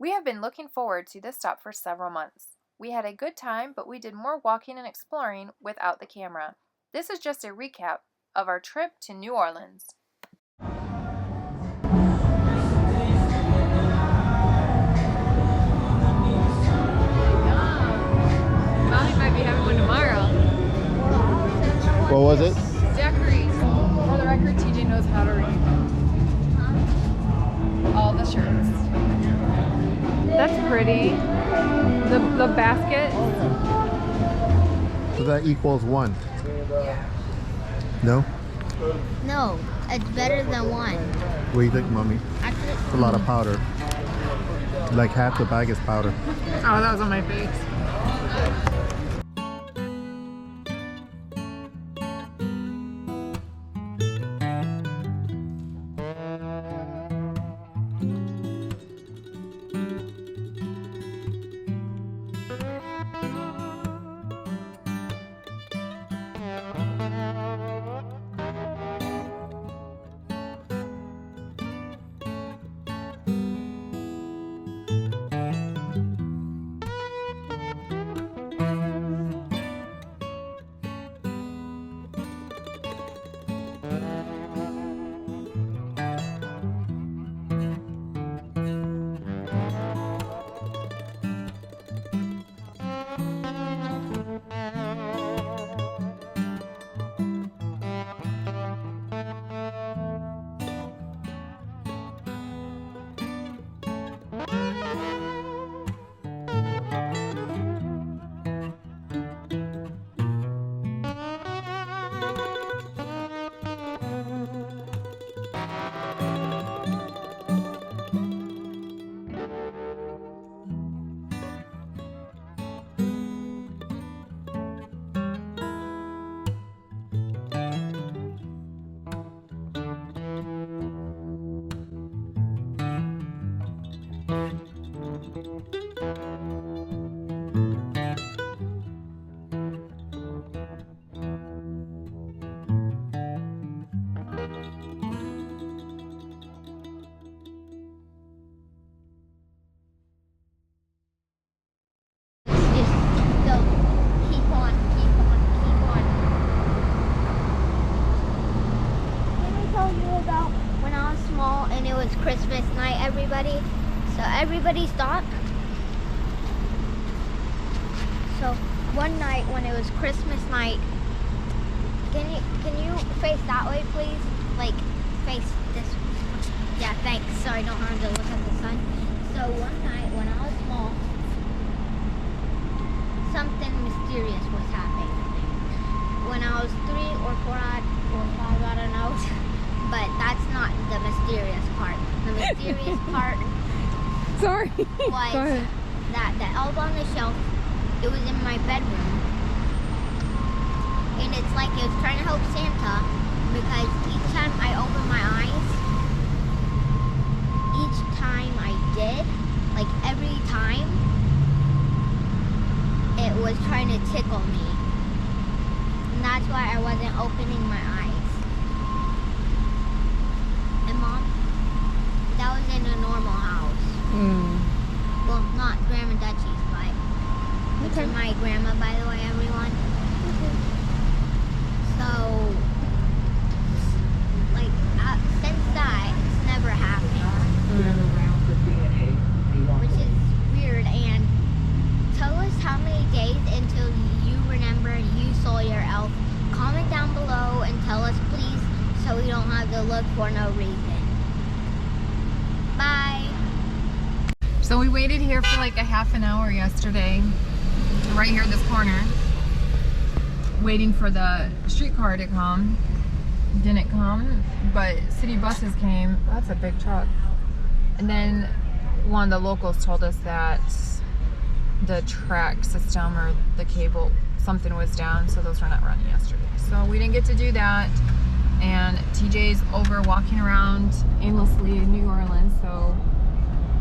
We have been looking forward to this stop for several months. We had a good time, but we did more walking and exploring without the camera. This is just a recap of our trip to New Orleans. Molly might be having one tomorrow. What was it? Daiquiris. For the record, TJ knows how to read all the shirts. That's pretty. The basket. So that equals 1. Yeah. No? No, it's better than 1. What do you think, Mommy? Actually, It's a lot of powder. Like half the bag is powder. Oh, that was on my face. Christmas night, everybody. So everybody stop. So one night when it was Christmas night, can you face that way, please? Like face this way. Yeah, thanks. So I don't have to look at the sun. So one night when I was small, something mysterious was happening. When I was 3 or 4 or 5, I don't know. But that's not the mysterious part. The mysterious part Sorry. was that the elf on the shelf, it was in my bedroom. And it's like it was trying to help Santa, because each time I opened my eyes, each time I did, like every time, it was trying to tickle me. And that's why I wasn't opening my eyes. Mom, that was in a normal house. Well, not Grandma Dutchie's, but which is my grandma, by the way, everyone. So, like, since that, it's never happened. Which is weird. And tell us how many days until you remember you saw your elf. Comment down below and tell us, please, so we don't have to look for no reason. Bye. So we waited here for like a half an hour yesterday, right here in this corner, waiting for the streetcar to come. Didn't come, but city buses came. That's a big truck. And then one of the locals told us that the track system or the cable, something was down, so those were not running yesterday. So we didn't get to do that. And TJ's over walking around aimlessly in New Orleans, so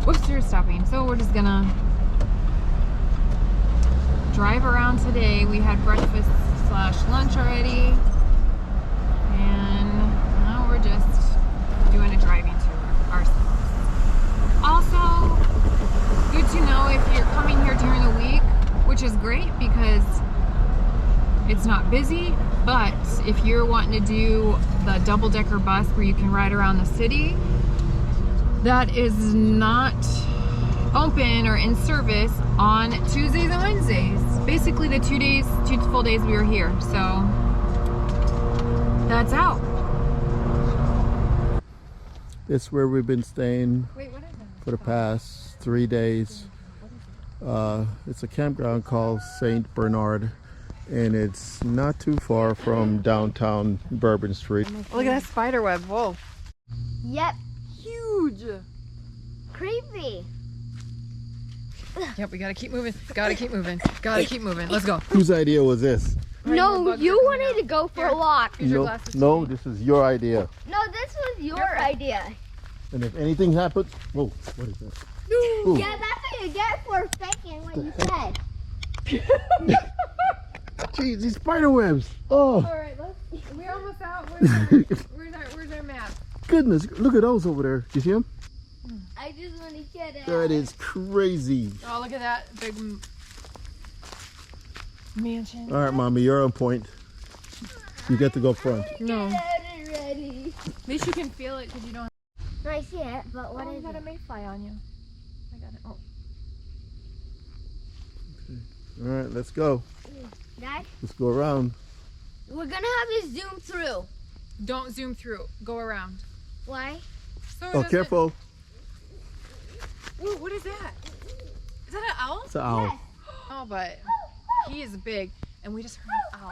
whoops, you're stopping. So we're just gonna drive around today. We had breakfast / lunch already, and now we're just doing a driving tour ourselves. Also, is great because it's not busy. But if you're wanting to do the double-decker bus where you can ride around the city, that is not open or in service on Tuesdays and Wednesdays. Basically the 2 full days we were here. So that's out. It's where we've been staying Wait, what is that? for the past 3 days. It's a campground called St. Bernard, and it's not too far from downtown Bourbon Street. Look at that spider web. Whoa. Yep. Huge. Creepy. Yep, we gotta keep moving. Gotta keep moving. Gotta keep moving. Let's go. Whose idea was this? No, you wanted to go for a walk. Here's your No, glasses. no, this is your idea. No, this was your idea. And if anything happens, whoa, what is that? Ooh. Yeah, that's what you get for faking what you said. Jeez, these spider webs. Oh, Alright, we're almost out. Where's our map? goodness. Look at those over there. You see them? I just want to get it. That is crazy. Oh, look at that big mansion. All right, Mommy, you're on point. You get to go front. No. Ready. At least you can feel it because you don't. I see it, but what Oh, you is got a it? mayfly on you. I got it. Oh. All right, let's go. Dad, Let's go around. we're gonna have to zoom through. Don't zoom through. Go around. Why? So it Oh, doesn't- careful. Ooh, what is that? Is that an owl? It's an owl. Yes. Oh, but he is big, and we just heard an owl.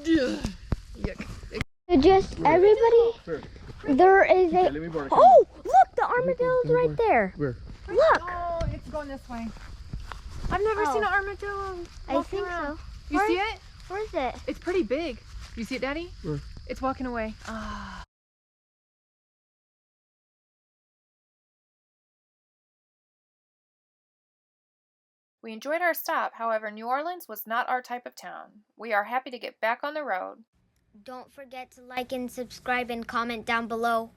Ugh. Yuck. Just everybody. There is a. Let me borrow. Oh, look, the armadillo's right there. Where? Look. Oh, it's going this way. I've never Oh. seen an armadillo. I walking think around. so. You see it? Where is it? It's pretty big. You see it, Daddy? Where? It's walking away. Ah. We enjoyed our stop, however, New Orleans was not our type of town. We are happy to get back on the road. Don't forget to like and subscribe and comment down below.